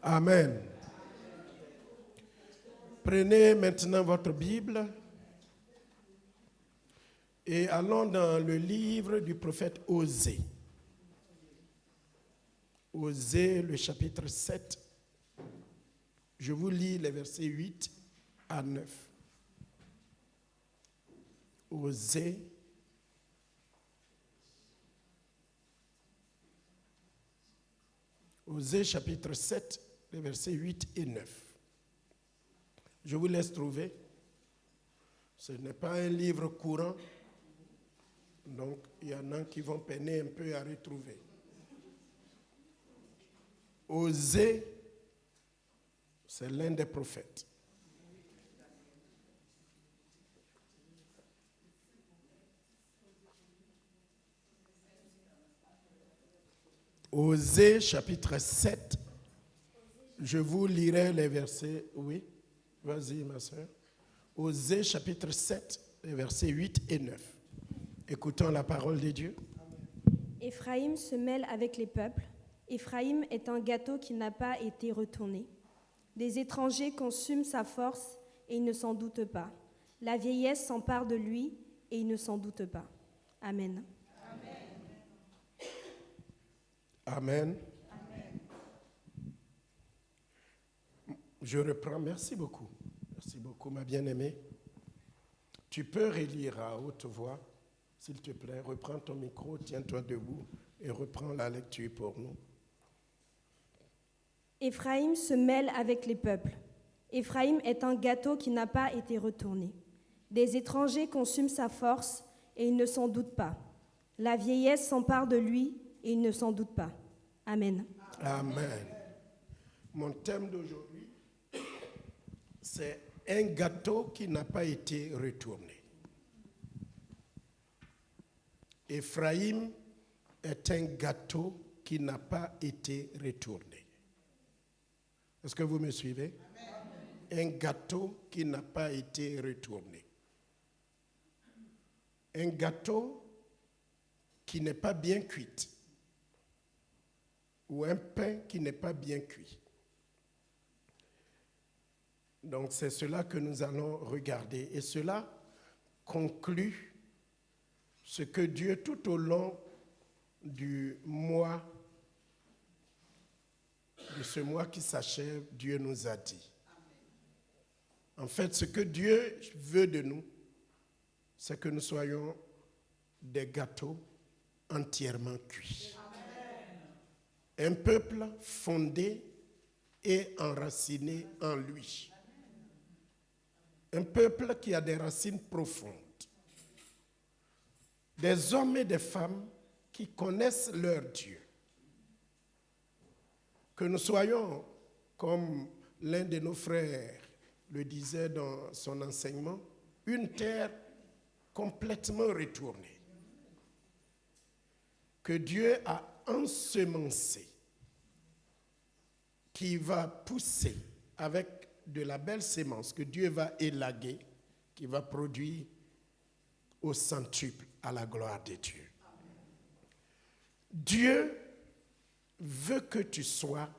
Amen. Prenez maintenant votre Bible et allons dans le livre du prophète Osée. Osée, le chapitre 7. Je vous lis les versets 8 à 9. Osée, chapitre 7, les versets 8 et 9. Je vous laisse trouver. Ce n'est pas un livre courant, donc il y en a qui vont peiner un peu à retrouver. Osée, c'est l'un des prophètes. Osée, chapitre 7. Je vous lirai les versets. Oui, vas-y, ma soeur. Osée, chapitre 7, les versets 8 et 9. Écoutons la parole de Dieu. Éphraïm se mêle avec les peuples. Éphraïm est un gâteau qui n'a pas été retourné. Des étrangers consument sa force et il ne s'en doute pas. La vieillesse s'empare de lui et il ne s'en doute pas. Amen. Amen. Amen. Je reprends. Merci beaucoup. Merci beaucoup, ma bien-aimée. Tu peux relire à haute voix, s'il te plaît. Reprends ton micro, tiens-toi debout et reprends la lecture pour nous. Éphraïm se mêle avec les peuples. Éphraïm est un gâteau qui n'a pas été retourné. Des étrangers consument sa force et il ne s'en doute pas. La vieillesse s'empare de lui et il ne s'en doute pas. Amen. Amen. Mon thème d'aujourd'hui, c'est un gâteau qui n'a pas été retourné. Éphraïm est un gâteau qui n'a pas été retourné. Est-ce que vous me suivez? Amen. Un gâteau qui n'a pas été retourné. Un gâteau qui n'est pas bien cuit. Ou un pain qui n'est pas bien cuit. Donc c'est cela que nous allons regarder. Et cela conclut ce que Dieu, tout au long du mois, de ce mois qui s'achève, Dieu nous a dit. En fait, ce que Dieu veut de nous, c'est que nous soyons des gâteaux entièrement cuits. Un peuple fondé et enraciné en lui. Un peuple qui a des racines profondes. Des hommes et des femmes qui connaissent leur Dieu. Que nous soyons, comme l'un de nos frères le disait dans son enseignement, une terre complètement retournée. Que Dieu a ensemencé, qui va pousser avec de la belle sémence que Dieu va élaguer, qui va produire au centuple à la gloire de Dieu. Dieu veut que tu sois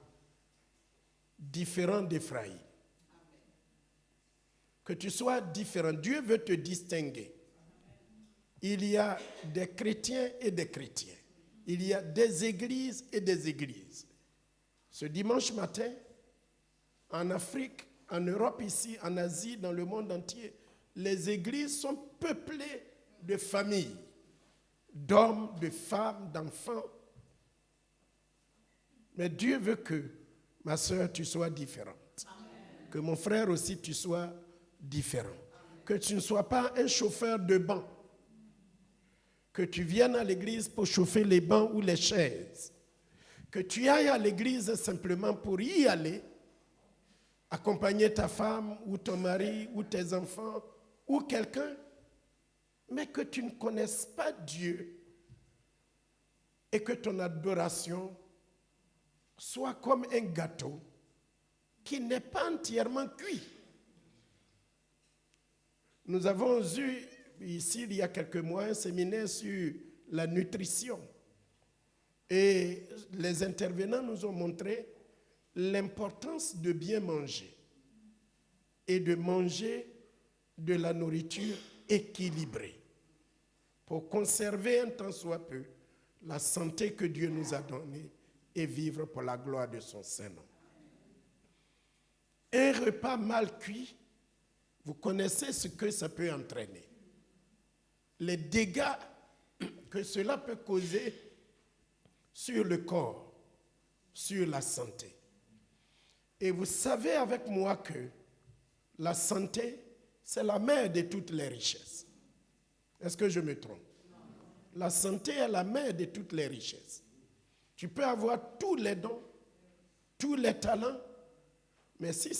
différent d'Éphraïm. Que tu sois différent. Dieu veut te distinguer. Il y a des chrétiens et des chrétiens. Il y a des églises et des églises. Ce dimanche matin, en Afrique, en Europe ici, en Asie, dans le monde entier, les églises sont peuplées de familles, d'hommes, de femmes, d'enfants. Mais Dieu veut que, ma soeur, tu sois différente. Amen. Que mon frère aussi, tu sois différent. Amen. Que tu ne sois pas un chauffeur de banc. Que tu viennes à l'église pour chauffer les bancs ou les chaises. Que tu ailles à l'église simplement pour y aller, accompagner ta femme ou ton mari ou tes enfants ou quelqu'un, mais que tu ne connaisses pas Dieu et que ton adoration soit comme un gâteau qui n'est pas entièrement cuit. Nous avons eu ici, il y a quelques mois, un séminaire sur la nutrition. Et les intervenants nous ont montré l'importance de bien manger et de manger de la nourriture équilibrée pour conserver un tant soit peu la santé que Dieu nous a donnée et vivre pour la gloire de son Saint-Nom. Un repas mal cuit, vous connaissez ce que ça peut entraîner. Les dégâts que cela peut causer sur le corps, sur la santé. Et vous savez avec moi que la santé, c'est la mère de toutes les richesses. Est-ce que je me trompe? La santé est la mère de toutes les richesses. Tu peux avoir tous les dons, tous les talents, mais si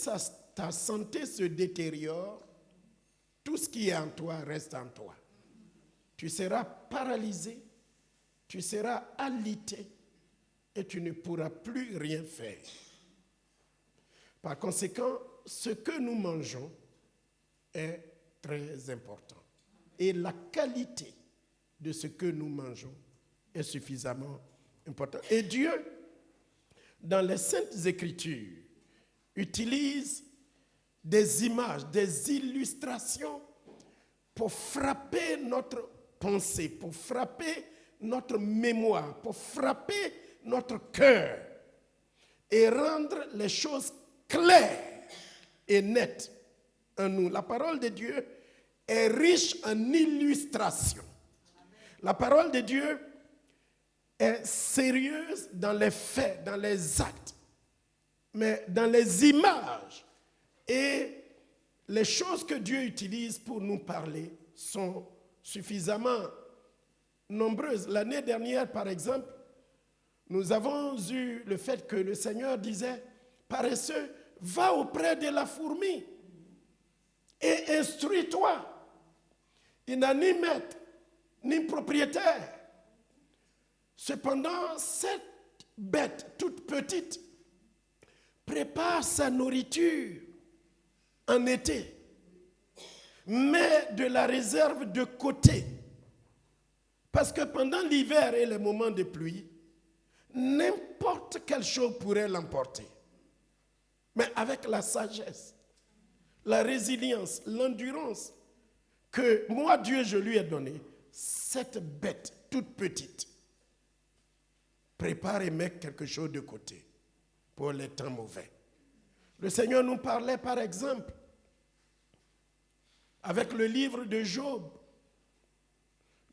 ta santé se détériore, tout ce qui est en toi reste en toi. Tu seras paralysé, tu seras alité et tu ne pourras plus rien faire. Par conséquent, ce que nous mangeons est très important. Et la qualité de ce que nous mangeons est suffisamment importante. Et Dieu, dans les Saintes Écritures, utilise des images, des illustrations pour frapper notre pensée, pour frapper notre mémoire, pour frapper notre cœur et rendre les choses claires et nettes en nous. La parole de Dieu est riche en illustrations. La parole de Dieu est sérieuse dans les faits, dans les actes, mais dans les images. Et les choses que Dieu utilise pour nous parler sont suffisamment nombreuses. L'année dernière, par exemple, nous avons eu le fait que le Seigneur disait, paresseux, va auprès de la fourmi et instruis-toi. Il n'a ni maître, ni propriétaire. Cependant, cette bête toute petite prépare sa nourriture en été, met de la réserve de côté. Parce que pendant l'hiver et les moments de pluie, n'importe quelle chose pourrait l'emporter. Mais avec la sagesse, la résilience, l'endurance que moi, Dieu, je lui ai donné, cette bête toute petite prépare et met quelque chose de côté pour les temps mauvais. Le Seigneur nous parlait, par exemple, avec le livre de Job,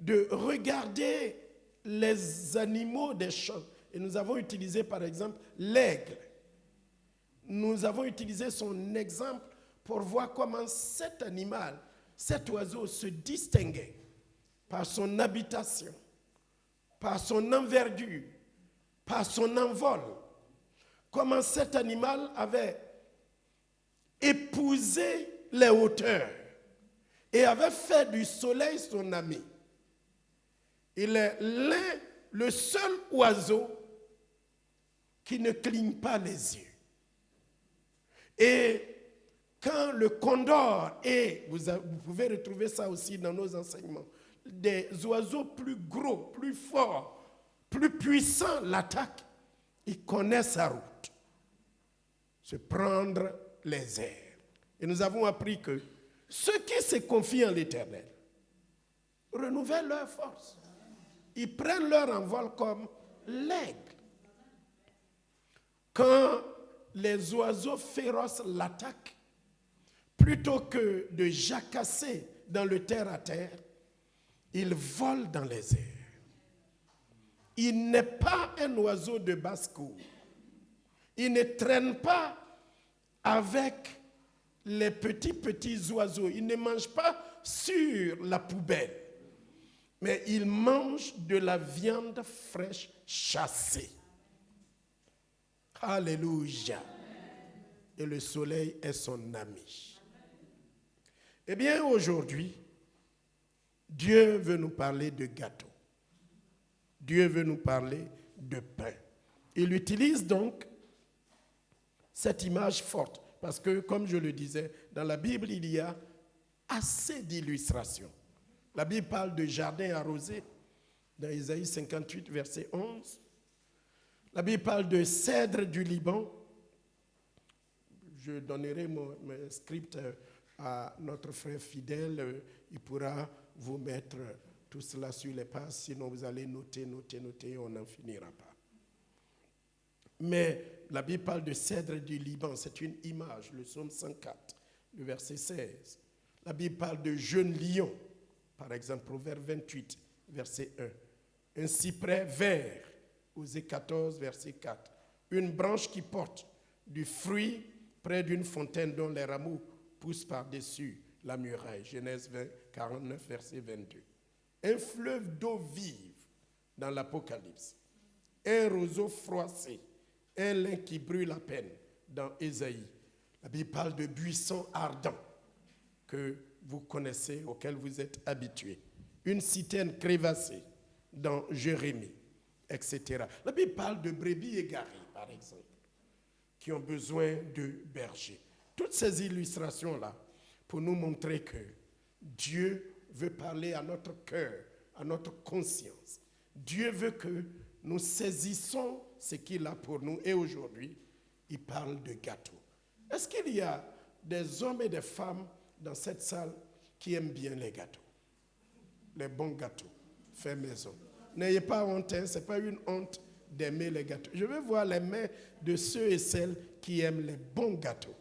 de regarder les animaux des champs. Et nous avons utilisé, par exemple, l'aigle. Nous avons utilisé son exemple pour voir comment cet animal, cet oiseau se distinguait par son habitation, par son envergure, par son envol. Comment cet animal avait épousé les hauteurs et avait fait du soleil son ami. Il est le seul oiseau qui ne cligne pas les yeux. Et quand le condor et vous pouvez retrouver ça aussi dans nos enseignements, des oiseaux plus gros, plus forts, plus puissants l'attaquent, ils connaissent sa route. Se prendre les airs. Et nous avons appris que ceux qui se confient en l'Éternel renouvellent leur force. Ils prennent leur envol comme l'aigle. Quand les oiseaux féroces l'attaquent, plutôt que de jacasser dans le terre-à-terre, ils volent dans les airs. Il n'est pas un oiseau de basse-cour. Il ne traîne pas avec les petits oiseaux. Il ne mange pas sur la poubelle. Mais il mange de la viande fraîche chassée. Alléluia. Et le soleil est son ami. Eh bien, aujourd'hui, Dieu veut nous parler de gâteau. Dieu veut nous parler de pain. Il utilise donc cette image forte, parce que, comme je le disais, dans la Bible, il y a assez d'illustrations. La Bible parle de jardin arrosé, dans Isaïe 58, verset 11. La Bible parle de cèdre du Liban, je donnerai mon script à notre frère fidèle. Il pourra vous mettre tout cela sur les pages. Sinon, vous allez noter, et on n'en finira pas. Mais la Bible parle de cèdre du Liban. C'est une image, le psaume 104, le verset 16. La Bible parle de jeune lion. Par exemple, Proverbe 28, verset 1. Un cyprès vert, Osée 14, verset 4. Une branche qui porte du fruit près d'une fontaine dont les rameaux poussent par-dessus la muraille. Genèse 20, 49, verset 22. Un fleuve d'eau vive dans l'Apocalypse. Un roseau froissé. Un lin qui brûle à peine dans Ésaïe. La Bible parle de buissons ardents que vous connaissez, auxquels vous êtes habitués. Une citerne crévassée dans Jérémie, etc. La Bible parle de brebis égarées, par exemple, qui ont besoin de bergers. Toutes ces illustrations-là, pour nous montrer que Dieu veut parler à notre cœur, à notre conscience. Dieu veut que nous saisissons ce qu'il a pour nous. Et aujourd'hui, il parle de gâteaux. Est-ce qu'il y a des hommes et des femmes dans cette salle qui aiment bien les gâteaux? Les bons gâteaux, faits maison. N'ayez pas honte, hein, ce n'est pas une honte d'aimer les gâteaux. Je veux voir les mains de ceux et celles qui aiment les bons gâteaux.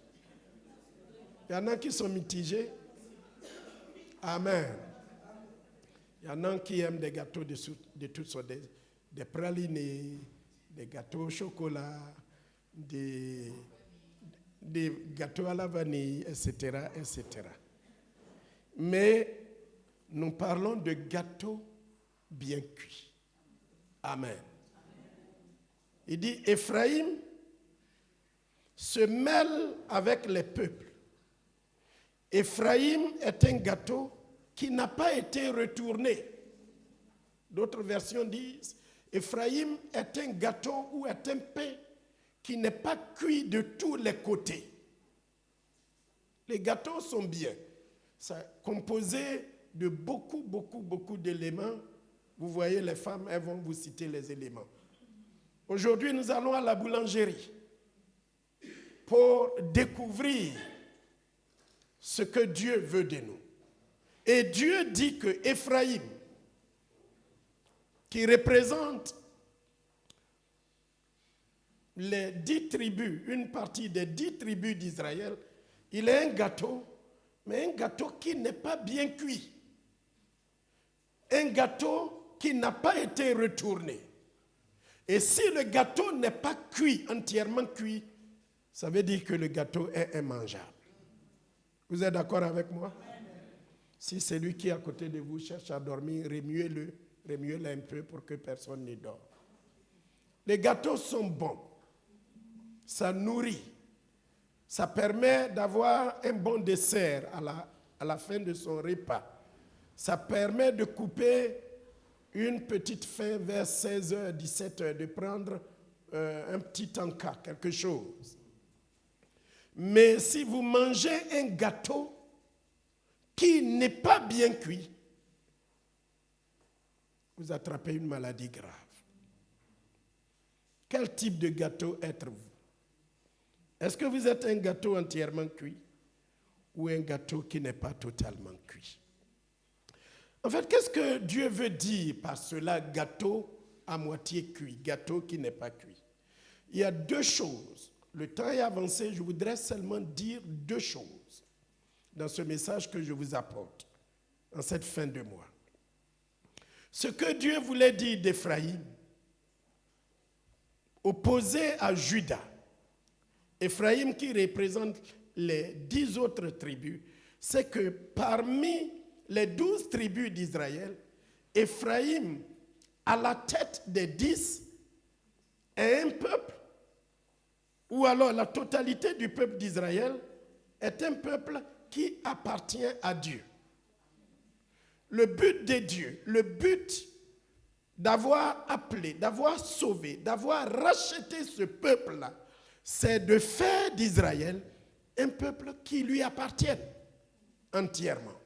Il y en a qui sont mitigés. Amen. Il y en a qui aiment des gâteaux de toutes sortes, des pralinés, des gâteaux au chocolat, des gâteaux à la vanille, etc., etc. Mais nous parlons de gâteaux bien cuits. Amen. Il dit, Éphraïm se mêle avec les peuples. Éphraïm est un gâteau qui n'a pas été retourné. D'autres versions disent, Éphraïm est un gâteau ou est un pain qui n'est pas cuit de tous les côtés. Les gâteaux sont bien. C'est composé de beaucoup d'éléments. Vous voyez, les femmes, elles vont vous citer les éléments. Aujourd'hui, nous allons à la boulangerie pour découvrir ce que Dieu veut de nous. Et Dieu dit que Éphraïm, qui représente les 10 tribus, une partie des 10 tribus d'Israël, il est un gâteau, mais un gâteau qui n'est pas bien cuit. Un gâteau qui n'a pas été retourné. Et si le gâteau n'est pas cuit, entièrement cuit, ça veut dire que le gâteau est immangeable. Vous êtes d'accord avec moi? Si celui qui est à côté de vous cherche à dormir, remuez-le un peu pour que personne ne dort. Les gâteaux sont bons. Ça nourrit. Ça permet d'avoir un bon dessert à la fin de son repas. Ça permet de couper une petite faim vers 16h, 17h, de prendre un petit encas, quelque chose. Mais si vous mangez un gâteau qui n'est pas bien cuit, vous attrapez une maladie grave. Quel type de gâteau êtes-vous? Est-ce que vous êtes un gâteau entièrement cuit ou un gâteau qui n'est pas totalement cuit? En fait, qu'est-ce que Dieu veut dire par cela, gâteau à moitié cuit, gâteau qui n'est pas cuit? Il y a deux choses. Le temps est avancé, je voudrais seulement dire deux choses dans ce message que je vous apporte en cette fin de mois. Ce que Dieu voulait dire d'Éphraïm, opposé à Juda, Éphraïm qui représente les 10 autres tribus, c'est que parmi les 12 tribus d'Israël, Éphraïm, à la tête des 10, est un peuple, ou alors la totalité du peuple d'Israël est un peuple qui appartient à Dieu. Le but de Dieu, le but d'avoir appelé, d'avoir sauvé, d'avoir racheté ce peuple-là, c'est de faire d'Israël un peuple qui lui appartienne entièrement.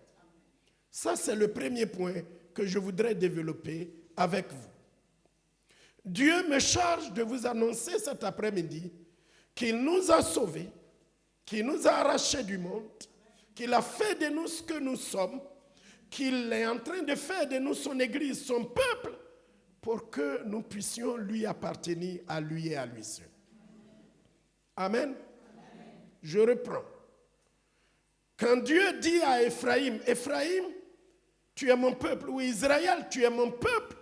Ça, c'est le premier point que je voudrais développer avec vous. Dieu me charge de vous annoncer cet après-midi qu'il nous a sauvés qui nous a arrachés du monde, qu'il a fait de nous ce que nous sommes, qu'il est en train de faire de nous son Église, son peuple, pour que nous puissions lui appartenir à lui et à lui seul. Amen. Je reprends. Quand Dieu dit à Ephraïm, Ephraïm, tu es mon peuple, ou Israël, tu es mon peuple,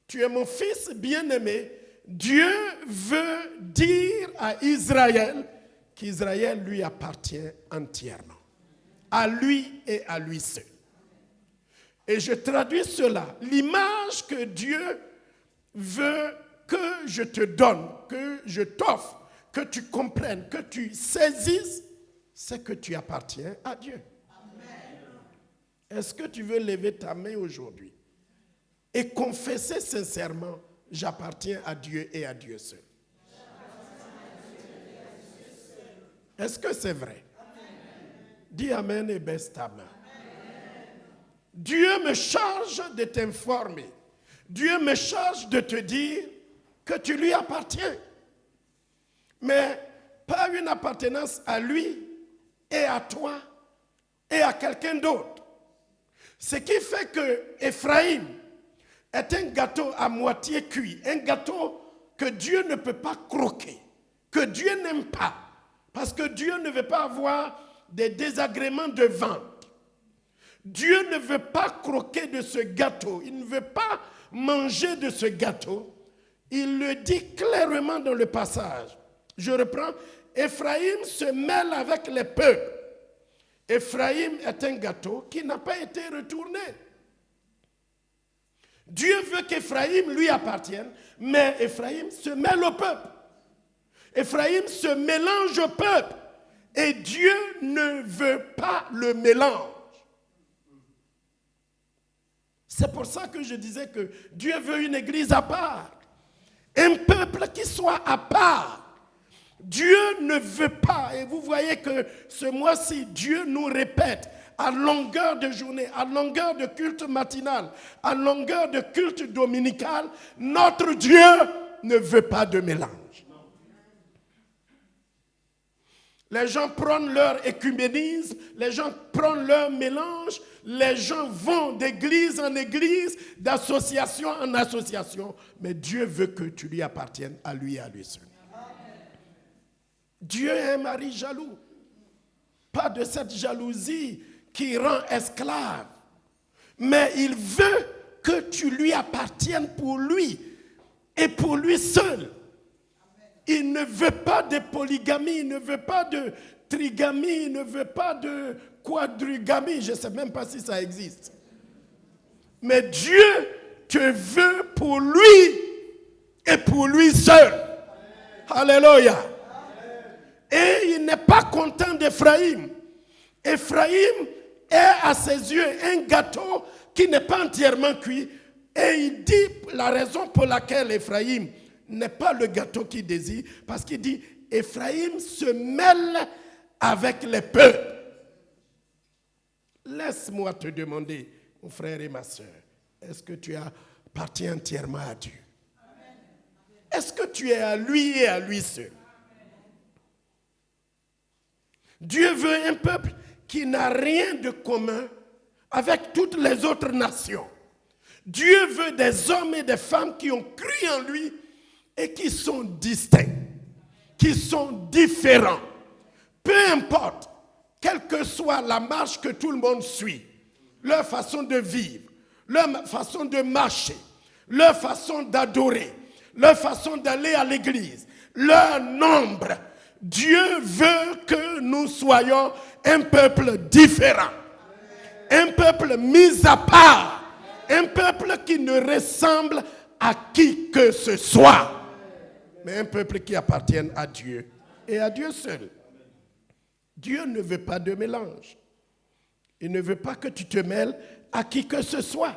tu es mon fils bien-aimé, Dieu veut dire à Israël qu'Israël lui appartient entièrement, à lui et à lui seul. Et je traduis cela, l'image que Dieu veut que je te donne, que je t'offre, que tu comprennes, que tu saisisses, c'est que tu appartiens à Dieu. Amen. Est-ce que tu veux lever ta main aujourd'hui et confesser sincèrement, j'appartiens à Dieu et à Dieu seul? Est-ce que c'est vrai? Amen. Dis Amen et baisse ta main. Amen. Dieu me charge de t'informer. Dieu me charge de te dire que tu lui appartiens. Mais pas une appartenance à lui et à toi et à quelqu'un d'autre. Ce qui fait que Ephraïm est un gâteau à moitié cuit, un gâteau que Dieu ne peut pas croquer, que Dieu n'aime pas, parce que Dieu ne veut pas avoir des désagréments de ventre. Dieu ne veut pas croquer de ce gâteau, il ne veut pas manger de ce gâteau. Il le dit clairement dans le passage. Je reprends, Ephraïm se mêle avec les peuples. Ephraïm est un gâteau qui n'a pas été retourné. Dieu veut qu'Ephraïm lui appartienne, mais Ephraïm se mêle au peuple. Ephraïm se mélange au peuple. Et Dieu ne veut pas le mélange. C'est pour ça que je disais que Dieu veut une église à part. Un peuple qui soit à part. Dieu ne veut pas, et vous voyez que ce mois-ci, Dieu nous répète à longueur de journée, à longueur de culte matinal, à longueur de culte dominical, notre Dieu ne veut pas de mélange. Les gens prennent leur écuménisme, les gens prennent leur mélange, les gens vont d'église en église, d'association en association, mais Dieu veut que tu lui appartiennes à lui et à lui seul. Dieu est un mari jaloux. Pas de cette jalousie qui rend esclave. Mais il veut que tu lui appartiennes pour lui et pour lui seul. Il ne veut pas de polygamie, il ne veut pas de trigamie, il ne veut pas de quadrigamie. Je ne sais même pas si ça existe. Mais Dieu te veut pour lui et pour lui seul. Alléluia. Et il n'est pas content d'Ephraïm. Ephraïm est à ses yeux un gâteau qui n'est pas entièrement cuit. Et il dit la raison pour laquelle Ephraïm n'est pas le gâteau qu'il désire. Parce qu'il dit, Ephraïm se mêle avec les peuples. Laisse-moi te demander, mon frère et ma soeur, est-ce que tu appartiens entièrement à Dieu? Est-ce que tu es à lui et à lui seul? Dieu veut un peuple qui n'a rien de commun avec toutes les autres nations. Dieu veut des hommes et des femmes qui ont cru en lui et qui sont distincts, qui sont différents. Peu importe, quelle que soit la marche que tout le monde suit, leur façon de vivre, leur façon de marcher, leur façon d'adorer, leur façon d'aller à l'église, leur nombre, Dieu veut que nous soyons un peuple différent, un peuple mis à part, un peuple qui ne ressemble à qui que ce soit, mais un peuple qui appartienne à Dieu et à Dieu seul. Dieu ne veut pas de mélange. Il ne veut pas que tu te mêles à qui que ce soit.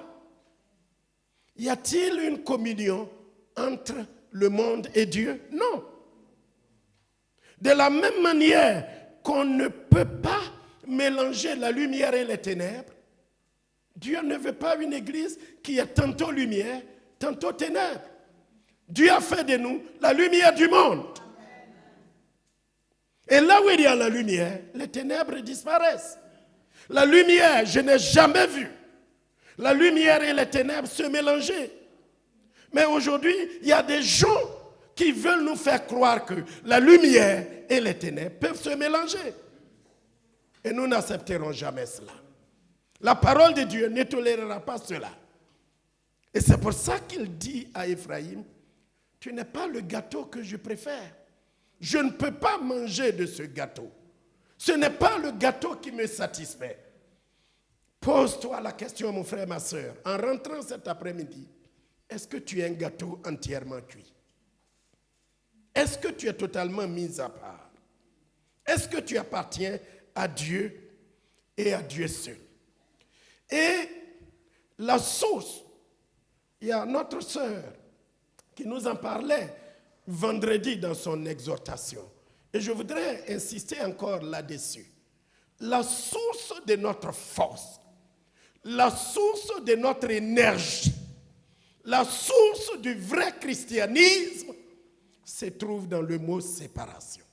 Y a-t-il une communion entre le monde et Dieu? Non. De la même manière qu'on ne peut pas mélanger la lumière et les ténèbres, Dieu ne veut pas une église qui est tantôt lumière, tantôt ténèbres. Dieu a fait de nous la lumière du monde. Et là où il y a la lumière, les ténèbres disparaissent. La lumière, je n'ai jamais vu la lumière et les ténèbres se mélanger. Mais aujourd'hui, il y a des gens qui veulent nous faire croire que la lumière et les ténèbres peuvent se mélanger. Et nous n'accepterons jamais cela. La parole de Dieu ne tolérera pas cela. Et c'est pour ça qu'il dit à Ephraïm, tu n'es pas le gâteau que je préfère. Je ne peux pas manger de ce gâteau. Ce n'est pas le gâteau qui me satisfait. Pose-toi la question, mon frère, ma soeur, en rentrant cet après-midi, est-ce que tu es un gâteau entièrement cuit? Est-ce que tu es totalement mis à part? Est-ce que tu appartiens à Dieu et à Dieu seul? Et la source, il y a notre sœur qui nous en parlait vendredi dans son exhortation. Et je voudrais insister encore là-dessus. La source de notre force, la source de notre énergie, la source du vrai christianisme se trouve dans le mot séparation.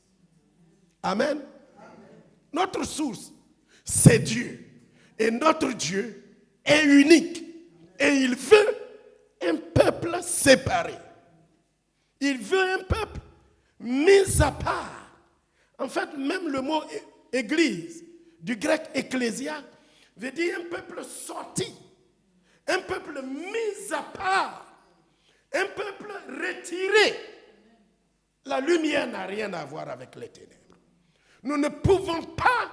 Amen. Notre source, c'est Dieu. Et notre Dieu est unique. Et il veut un peuple séparé. Il veut un peuple mis à part. En fait, même le mot église, du grec ecclésia, veut dire un peuple sorti, un peuple mis à part, un peuple retiré. La lumière n'a rien à voir avec les ténèbres. Nous ne pouvons pas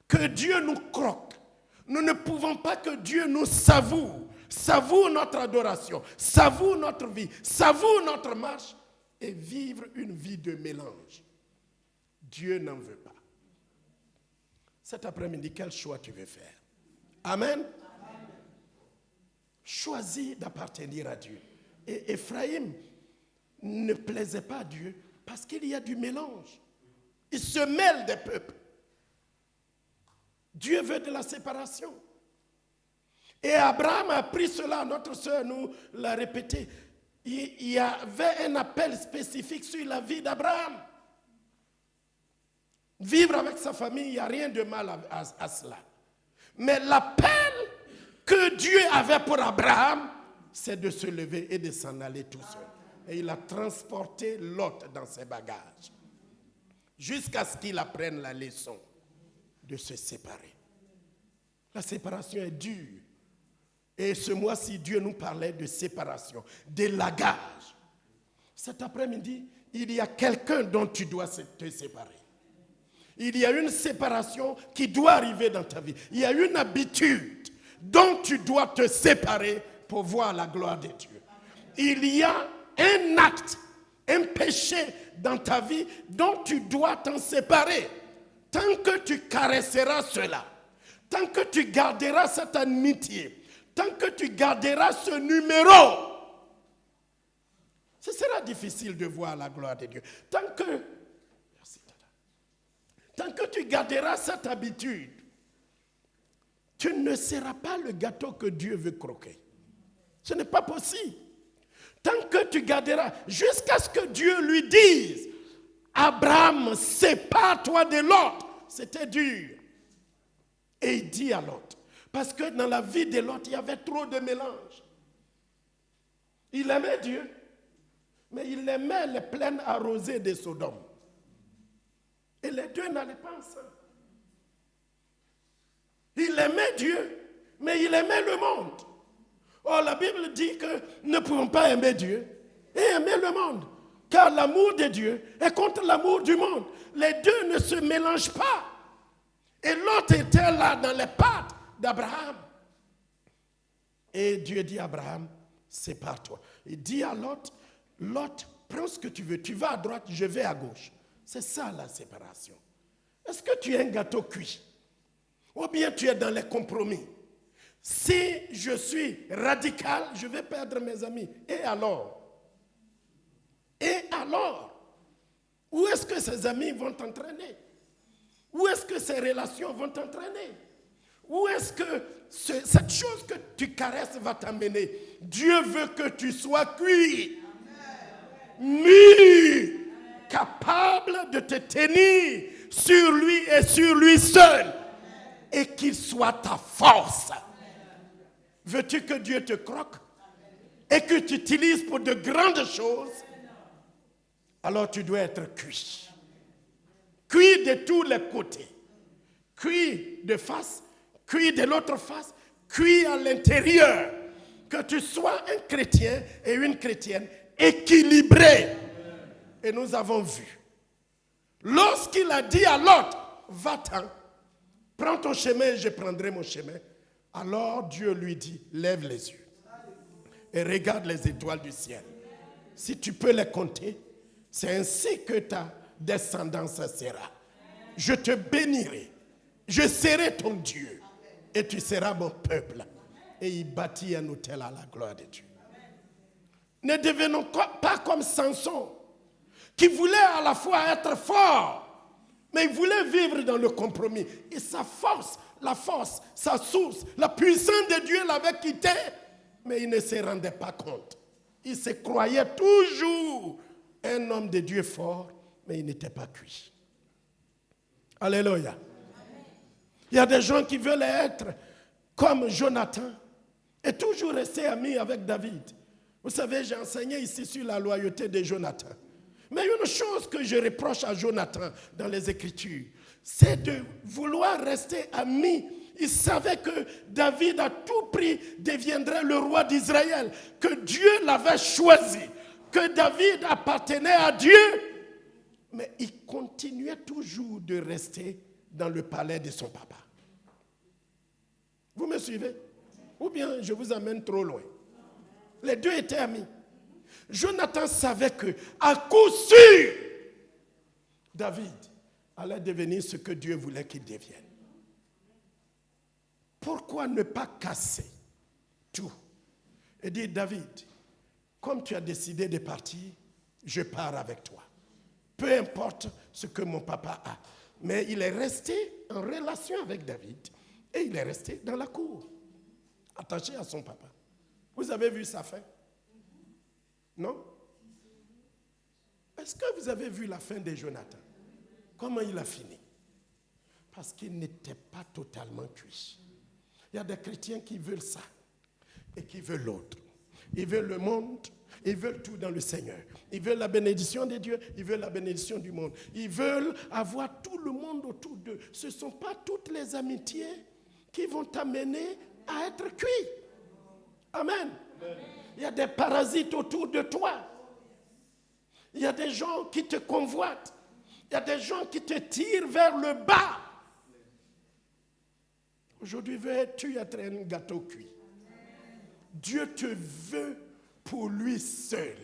que Dieu nous croque. Nous ne pouvons pas que Dieu nous savoure. Savoure notre adoration, savoure notre vie, savoure notre marche et vivre une vie de mélange. Dieu n'en veut pas. Cet après-midi, quel choix tu veux faire? Amen. Amen. Choisis d'appartenir à Dieu. Et Ephraïm ne plaisait pas à Dieu parce qu'il y a du mélange. Il se mêle des peuples. Dieu veut de la séparation. Et Abraham a appris cela, notre sœur nous l'a répété. Il y avait un appel spécifique sur la vie d'Abraham. Vivre avec sa famille, il n'y a rien de mal à cela. Mais l'appel que Dieu avait pour Abraham, c'est de se lever et de s'en aller tout seul. Et il a transporté Lot dans ses bagages, jusqu'à ce qu'il apprenne la leçon de se séparer. La séparation est dure. Et ce mois-ci, Dieu nous parlait de séparation, d'élagage. Cet après-midi, il y a quelqu'un dont tu dois te séparer. Il y a une séparation qui doit arriver dans ta vie. Il y a une habitude dont tu dois te séparer pour voir la gloire de Dieu. Il y a un acte, un péché dans ta vie dont tu dois t'en séparer. Tant que tu caresseras cela, tant que tu garderas cette amitié, tant que tu garderas ce numéro, ce sera difficile de voir la gloire de Dieu. Tant que tu garderas cette habitude, tu ne seras pas le gâteau que Dieu veut croquer. Ce n'est pas possible. Tant que tu garderas, jusqu'à ce que Dieu lui dise, Abraham, sépare-toi de Lot. C'était dur. Et il dit à Lot, parce que dans la vie de Lot, il y avait trop de mélange. Il aimait Dieu, mais il aimait les plaines arrosées de Sodome. Et les deux n'allaient pas ensemble. Il aimait Dieu, mais il aimait le monde. Or, la Bible dit que nous ne pouvons pas aimer Dieu et aimer le monde. Car l'amour de Dieu est contre l'amour du monde. Les deux ne se mélangent pas. Et l'autre était là dans les pattes d'Abraham. Et Dieu dit à Abraham, sépare-toi. Il dit à Lot, Lot, prends ce que tu veux. Tu vas à droite, je vais à gauche. C'est ça la séparation. Est-ce que tu es un gâteau cuit? Ou bien tu es dans les compromis? Si je suis radical, je vais perdre mes amis. Et alors? Et alors? Où est-ce que ces amis vont t'entraîner? Où est-ce que ces relations vont t'entraîner? Où est-ce que cette chose que tu caresses va t'amener? Dieu veut que tu sois cuit, mûr, capable de te tenir sur lui et sur lui seul, et qu'il soit ta force. Veux-tu que Dieu te croque et que tu utilises pour de grandes choses? Alors tu dois être cuit. Cuit de tous les côtés. Cuit de face, cuit de l'autre face, cuit à l'intérieur. Que tu sois un chrétien et une chrétienne équilibrés. Et nous avons vu. Lorsqu'il a dit à l'autre, va-t'en, prends ton chemin et je prendrai mon chemin. Alors Dieu lui dit, lève les yeux et regarde les étoiles du ciel. Si tu peux les compter, c'est ainsi que ta descendance sera. Je te bénirai, je serai ton Dieu et tu seras mon peuple. Et il bâtit un autel à la gloire de Dieu. Ne devenons pas comme Samson, qui voulait à la fois être fort, mais il voulait vivre dans le compromis. Et sa force, sa source, la puissance de Dieu l'avait quitté, mais il ne se rendait pas compte. Il se croyait toujours un homme de Dieu fort, mais il n'était pas cuit. Alléluia. Il y a des gens qui veulent être comme Jonathan et toujours rester amis avec David. Vous savez, j'ai enseigné ici sur la loyauté de Jonathan. Mais une chose que je reproche à Jonathan dans les Écritures, c'est de vouloir rester ami. Il savait que David à tout prix deviendrait le roi d'Israël, que Dieu l'avait choisi, que David appartenait à Dieu. Mais il continuait toujours de rester dans le palais de son papa. Vous me suivez? Ou bien je vous amène trop loin? Les deux étaient amis. Jonathan savait que, à coup sûr, David allait devenir ce que Dieu voulait qu'il devienne. Pourquoi ne pas casser tout et dire, David, comme tu as décidé de partir, je pars avec toi. Peu importe ce que mon papa a. Mais il est resté en relation avec David et il est resté dans la cour, attaché à son papa. Vous avez vu sa fin? Non? Est-ce que vous avez vu la fin de Jonathan? Comment il a fini? Parce qu'il n'était pas totalement cuit. Il y a des chrétiens qui veulent ça et qui veulent l'autre. Ils veulent le monde, ils veulent tout dans le Seigneur. Ils veulent la bénédiction de Dieu, ils veulent la bénédiction du monde. Ils veulent avoir tout le monde autour d'eux. Ce ne sont pas toutes les amitiés qui vont t'amener à être cuit. Amen. Il y a des parasites autour de toi. Il y a des gens qui te convoitent. Il y a des gens qui te tirent vers le bas. Aujourd'hui, veux-tu être un gâteau cuit? Dieu te veut pour lui seul.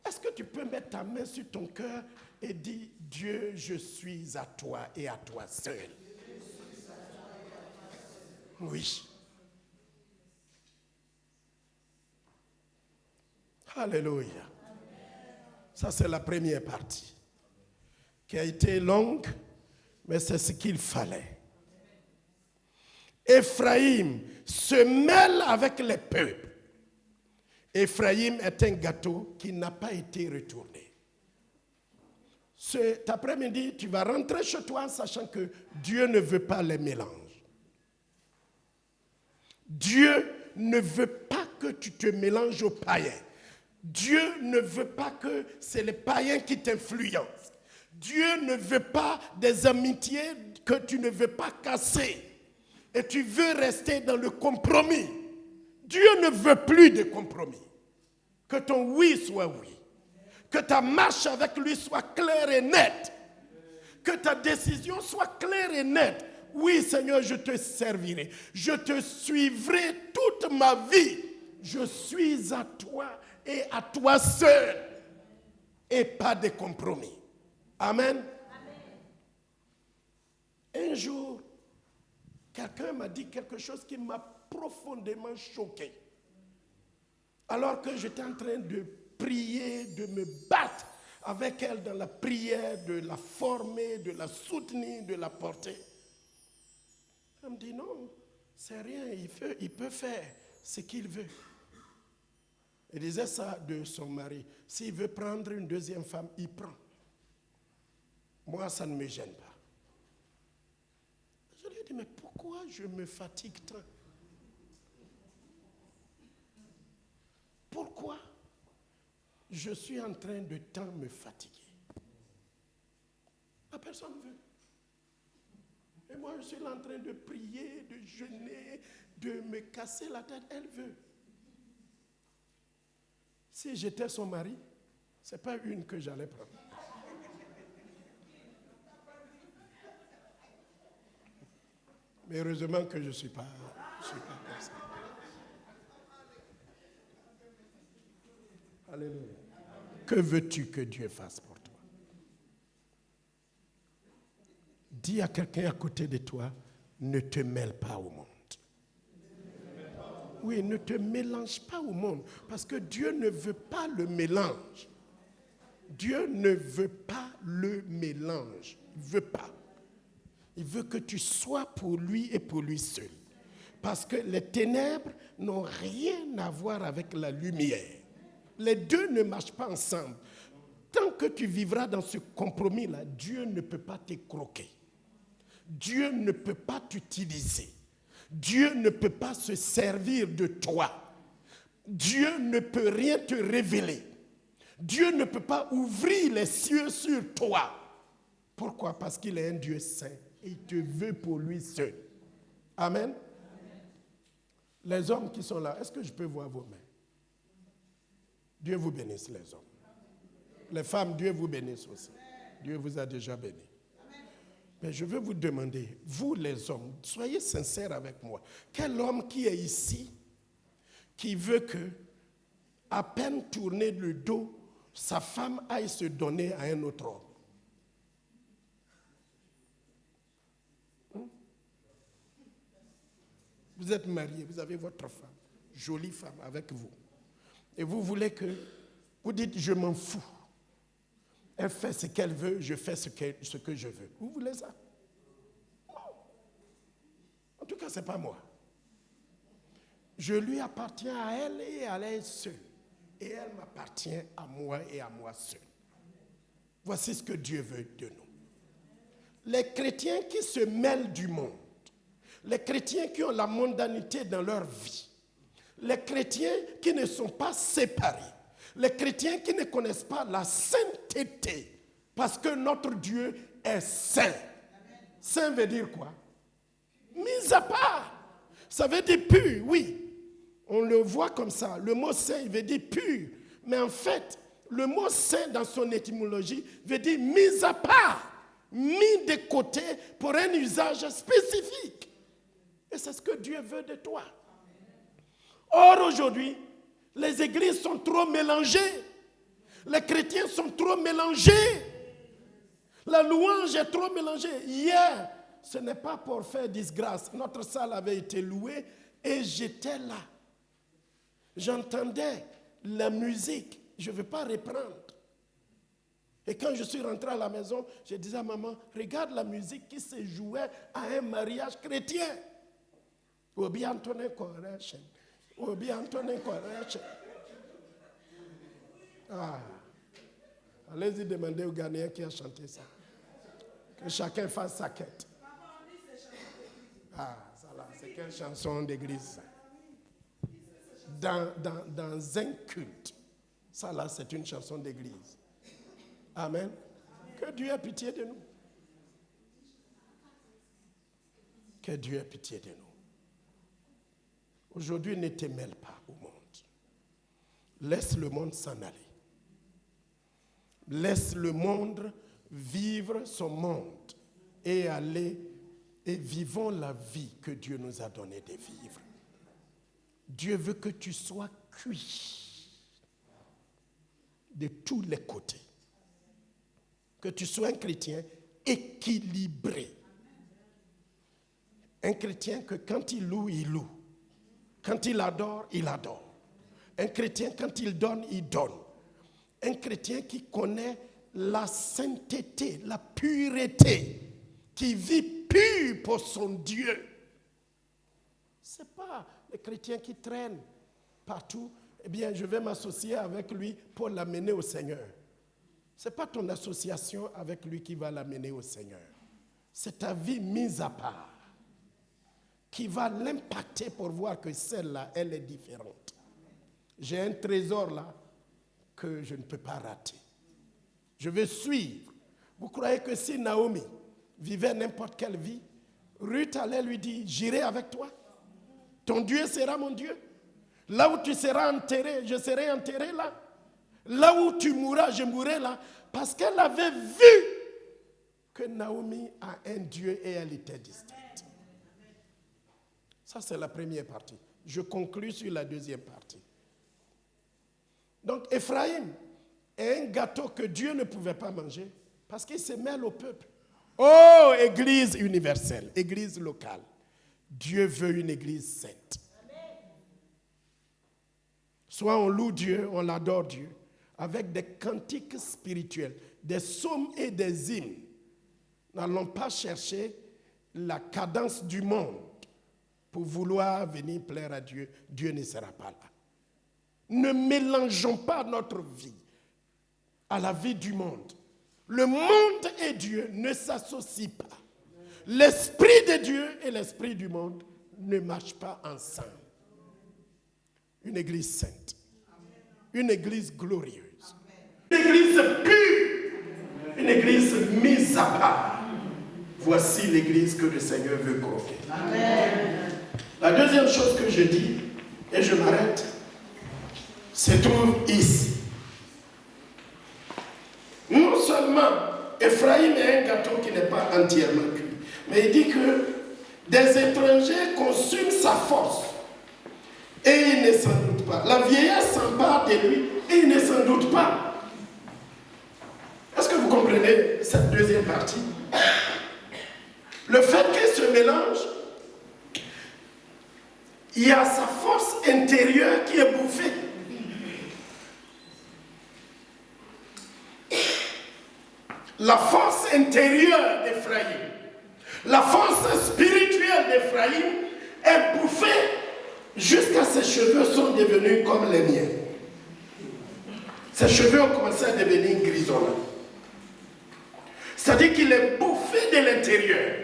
Est-ce que tu peux mettre ta main sur ton cœur et dire, Dieu, je suis à toi et à toi seul? Oui. Alléluia. Ça, c'est la première partie, qui a été longue, mais c'est ce qu'il fallait. Éphraïm se mêle avec les peuples. Éphraïm est un gâteau qui n'a pas été retourné. Cet après-midi, tu vas rentrer chez toi en sachant que Dieu ne veut pas les mélanges. Dieu ne veut pas que tu te mélanges aux païens. Dieu ne veut pas que c'est les païens qui t'influencent. Dieu ne veut pas des amitiés que tu ne veux pas casser. Et tu veux rester dans le compromis. Dieu ne veut plus de compromis. Que ton oui soit oui. Que ta marche avec lui soit claire et nette. Que ta décision soit claire et nette. Oui, Seigneur, je te servirai. Je te suivrai toute ma vie. Je suis à toi et à toi seul. Et pas de compromis. Amen. Un jour, quelqu'un m'a dit quelque chose qui m'a profondément choqué. Alors que j'étais en train de prier, de me battre avec elle dans la prière, de la former, de la soutenir, de la porter. Elle me dit non, c'est rien, il peut faire ce qu'il veut. Il disait ça de son mari. S'il veut prendre une deuxième femme, il prend. Moi, ça ne me gêne pas. Je lui ai dit, mais pourquoi je me fatigue tant? Pourquoi je suis en train de tant me fatiguer? La personne veut. Et moi, je suis là en train de prier, de jeûner, de me casser la tête. Elle veut. Si j'étais son mari, ce n'est pas une que j'allais prendre. Mais heureusement que je ne suis pas comme ça. Alléluia. Que veux-tu que Dieu fasse pour toi? Dis à quelqu'un à côté de toi, ne te mêle pas au monde. Oui, ne te mélange pas au monde, parce que Dieu ne veut pas le mélange. Dieu ne veut pas le mélange. Il ne veut pas. Il veut que tu sois pour lui et pour lui seul. Parce que les ténèbres n'ont rien à voir avec la lumière. Les deux ne marchent pas ensemble. Tant que tu vivras dans ce compromis-là, Dieu ne peut pas t'écroquer. Dieu ne peut pas t'utiliser. Dieu ne peut pas se servir de toi. Dieu ne peut rien te révéler. Dieu ne peut pas ouvrir les cieux sur toi. Pourquoi? Parce qu'il est un Dieu saint et il te veut pour lui seul. Amen. Les hommes qui sont là, est-ce que je peux voir vos mains? Dieu vous bénisse, les hommes. Les femmes, Dieu vous bénisse aussi. Dieu vous a déjà béni. Mais je veux vous demander, vous les hommes, soyez sincères avec moi. Quel homme qui est ici, qui veut que, à peine tourner le dos, sa femme aille se donner à un autre homme? Vous êtes marié, vous avez votre femme, jolie femme avec vous. Et vous voulez que, vous dites, je m'en fous. Elle fait ce qu'elle veut, je fais ce que je veux. Vous voulez ça? Non. En tout cas, ce n'est pas moi. Je lui appartiens à elle et à elle seule. Et elle m'appartient à moi et à moi seul. Voici ce que Dieu veut de nous. Les chrétiens qui se mêlent du monde, les chrétiens qui ont la mondanité dans leur vie, les chrétiens qui ne sont pas séparés, les chrétiens qui ne connaissent pas la sainteté, parce que notre Dieu est saint. Saint veut dire quoi? Mis à part. Ça veut dire pur, oui. On le voit comme ça. Le mot saint, il veut dire pur. Mais en fait, le mot saint dans son étymologie veut dire mis à part, mis de côté pour un usage spécifique. Et c'est ce que Dieu veut de toi. Or, aujourd'hui, les églises sont trop mélangées. Les chrétiens sont trop mélangés. La louange est trop mélangée. Hier, ce n'est pas pour faire disgrâce. Notre salle avait été louée et j'étais là. J'entendais la musique. Je ne veux pas reprendre. Et quand je suis rentré à la maison, je disais à maman, regarde la musique qui se jouait à un mariage chrétien. Obi Antonin Correction. Obi Antonin Correction. Ah. Allez-y demander au Ghanéen qui a chanté ça. Que chacun fasse sa quête. Ah, ça là, c'est quelle chanson d'église? Dans un culte. Ça là, c'est une chanson d'église. Amen. Que Dieu ait pitié de nous. Que Dieu ait pitié de nous. Aujourd'hui, ne te mêle pas au monde. Laisse le monde s'en aller. Laisse le monde vivre son monde et aller et vivons la vie que Dieu nous a donné de vivre. Dieu veut que tu sois cuit de tous les côtés. Que tu sois un chrétien équilibré. Un chrétien que quand il loue, il loue. Quand il adore, il adore. Un chrétien, quand il donne, il donne. Un chrétien qui connaît la sainteté, la pureté, qui vit pur pour son Dieu. Ce n'est pas les chrétiens qui traînent partout eh bien, je vais m'associer avec lui pour l'amener au Seigneur. Ce n'est pas ton association avec lui qui va l'amener au Seigneur. C'est ta vie mise à part qui va l'impacter pour voir que celle-là, elle est différente. J'ai un trésor là que je ne peux pas rater. Je vais suivre. Vous croyez que si Naomi vivait n'importe quelle vie, Ruth allait lui dire, j'irai avec toi. Ton Dieu sera mon Dieu. Là où tu seras enterré, je serai enterré là. Là où tu mourras, je mourrai là. Parce qu'elle avait vu que Naomi a un Dieu et elle était distraite. Ça, c'est la première partie. Je conclus sur la deuxième partie. Donc, Ephraïm est un gâteau que Dieu ne pouvait pas manger parce qu'il se mêle au peuple. Oh, Église universelle, Église locale. Dieu veut une Église sainte. Soit on loue Dieu, on adore Dieu, avec des cantiques spirituels, des psaumes et des hymnes. N'allons pas chercher la cadence du monde pour vouloir venir plaire à Dieu. Dieu ne sera pas là. Ne mélangeons pas notre vie à la vie du monde. Le monde et Dieu ne s'associent pas. L'esprit de Dieu et l'esprit du monde ne marchent pas ensemble. Une église sainte, une église glorieuse, une église pure, une église mise à part. Voici l'église que le Seigneur veut croquer. La deuxième chose que je dis, et je m'arrête, se trouve ici. Non seulement Ephraïm est un gâteau qui n'est pas entièrement cuit, mais il dit que des étrangers consument sa force et il ne s'en doute pas. La vieillesse s'empare de lui et il ne s'en doute pas. Est-ce que vous comprenez cette deuxième partie? Le fait qu'il se mélange, il y a sa force intérieure qui est bouffée. La force intérieure d'Ephraïm, la force spirituelle d'Ephraïm est bouffée jusqu'à ses cheveux sont devenus comme les miens. Ses cheveux ont commencé à devenir grisonnants. C'est-à-dire qu'il est bouffé de l'intérieur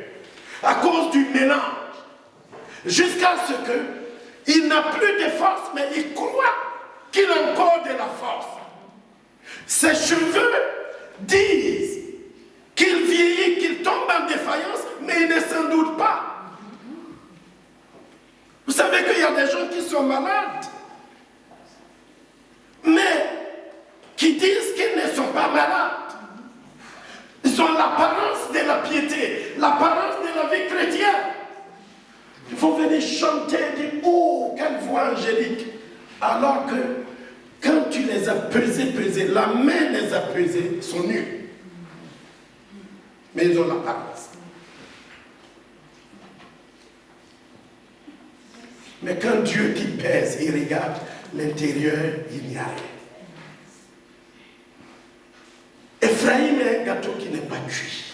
à cause du mélange, jusqu'à ce qu'il n'a plus de force, mais il croit qu'il a encore de la force. Ses cheveux disent qu'il vieillit, qu'il tombe en défaillance, mais il ne s'en doute pas. Vous savez qu'il y a des gens qui sont malades, mais qui disent qu'ils ne sont pas malades. Ils ont l'apparence de la piété, l'apparence de la vie chrétienne. Il faut venir chanter, dire « Oh, quelle voix angélique !» Alors que quand tu les as pesés, la main les a pesés, ils sont nus. Mais ils ont l'apparence. Mais quand Dieu qui pèse, il regarde l'intérieur, il n'y a rien. Ephraïm est un gâteau qui n'est pas cuit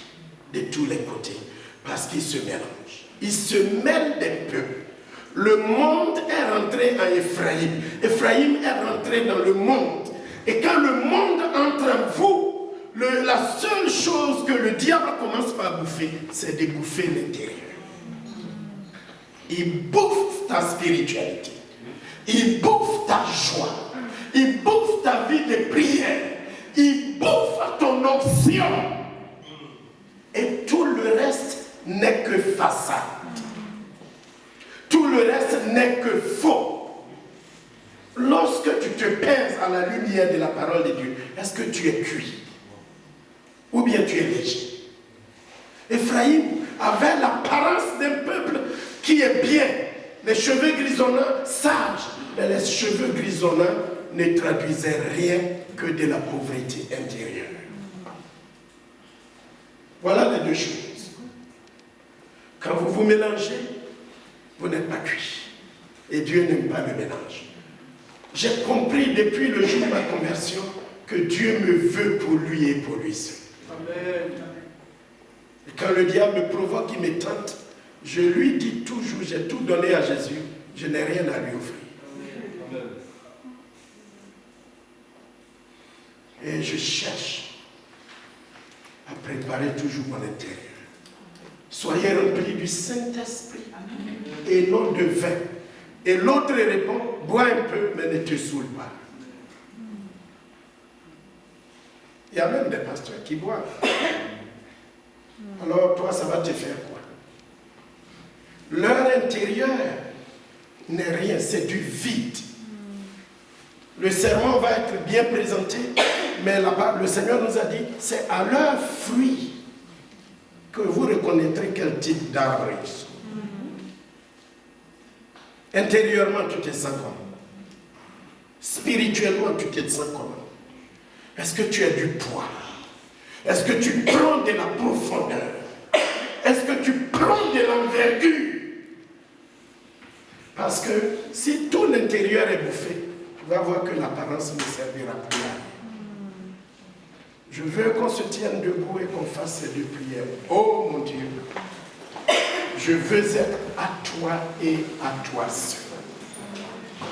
de tous les côtés parce qu'il se mélange. Il se mêle des peuples. Le monde est rentré en Ephraïm. Ephraïm est rentré dans le monde. Et quand le monde entre en vous, la seule chose que le diable commence par bouffer, c'est de bouffer l'intérieur. Il bouffe ta spiritualité. Il bouffe ta joie. Il bouffe ta vie de prière. Il bouffe ton onction. Et tout le reste n'est que façade. Tout le reste n'est que faux. Lorsque tu te pèses à la lumière de la parole de Dieu, est-ce que tu es cuit? Ou bien tu es léger? Ephraïm avait l'apparence d'un peuple qui est bien. Les cheveux grisonnants, sages. Mais les cheveux grisonnants ne traduisaient rien que de la pauvreté intérieure. Voilà les deux choses. Quand vous vous mélangez, vous n'êtes pas cuit. Et Dieu n'aime pas le mélange. J'ai compris depuis le jour de ma conversion que Dieu me veut pour lui et pour lui seul. Amen. Et quand le diable me provoque, il me tente, je lui dis toujours, j'ai tout donné à Jésus, je n'ai rien à lui offrir. Amen. je cherche à préparer toujours mon intérieur. Soyez remplis du Saint-Esprit et non de vin. Et l'autre répond, bois un peu, mais ne te saoule pas. Il y a même des pasteurs qui boivent. Alors toi, ça va te faire quoi? Leur intérieur n'est rien, c'est du vide. Le serment va être bien présenté, mais là-bas, le Seigneur nous a dit, c'est à leurs fruits que vous reconnaîtrez quel type d'arbre ils sont. Intérieurement, tu te sens comment? Spirituellement, tu te sens comment? Est-ce que tu as du poids? Est-ce que tu prends de la profondeur? Est-ce que tu prends de l'envergure? Parce que si tout l'intérieur est bouffé, tu vas voir que l'apparence ne servira plus à rien. Je veux qu'on se tienne debout et qu'on fasse ces deux prières. Oh mon Dieu, je veux être à toi et à toi seul.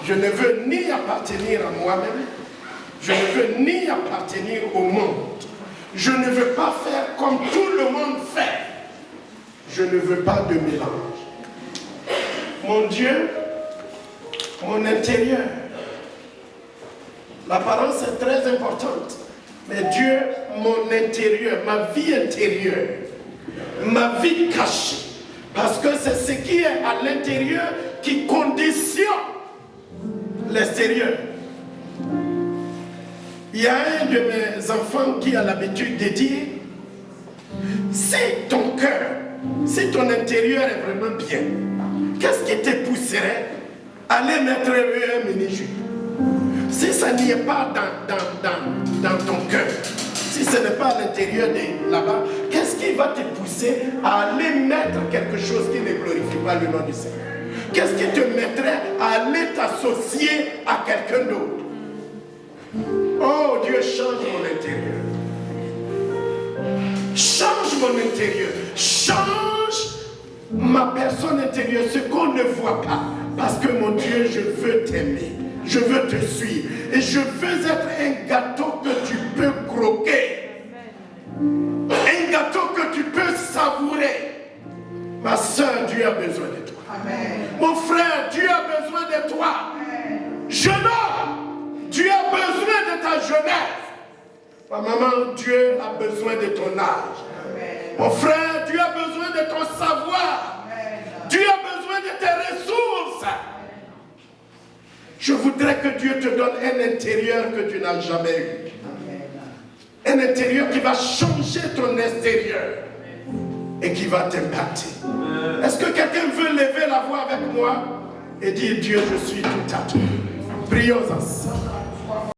Je ne veux ni appartenir à moi-même, je ne veux ni appartenir au monde. Je ne veux pas faire comme tout le monde fait. Je ne veux pas de mélange. Mon Dieu, mon intérieur, l'apparence est très importante. Mais Dieu, mon intérieur, ma vie intérieure, ma vie cachée, parce que c'est ce qui est à l'intérieur qui conditionne l'extérieur. Il y a un de mes enfants qui a l'habitude de dire, si ton cœur, si ton intérieur est vraiment bien, qu'est-ce qui te pousserait à aller mettre un mini-jupe? Si ça n'y est pas dans ton cœur, si ce n'est pas à l'intérieur de là-bas, qu'est-ce qui va te pousser à aller mettre quelque chose qui ne glorifie pas le nom du Seigneur? Qu'est-ce qui te mettrait à aller t'associer à quelqu'un d'autre? Oh Dieu, change mon intérieur. Change mon intérieur. Change ma personne intérieure, ce qu'on ne voit pas. Parce que mon Dieu, je veux t'aimer. Je veux te suivre. Et je veux être un gâteau que tu peux croquer. Un gâteau que tu peux savourer. Ma soeur, Dieu a besoin de toi. Amen. Mon frère, Dieu a besoin de toi. Jeune homme, Dieu a besoin de ta jeunesse. Ma maman, Dieu a besoin de ton âge. Amen. Mon frère, Dieu a besoin de ton savoir. Amen. Dieu a besoin de tes ressources. Je voudrais que Dieu te donne un intérieur que tu n'as jamais eu. Amen. Un intérieur qui va changer ton extérieur et qui va t'impacter. Est-ce que quelqu'un veut lever la voix avec moi et dire Dieu, je suis tout à toi? Prions ensemble.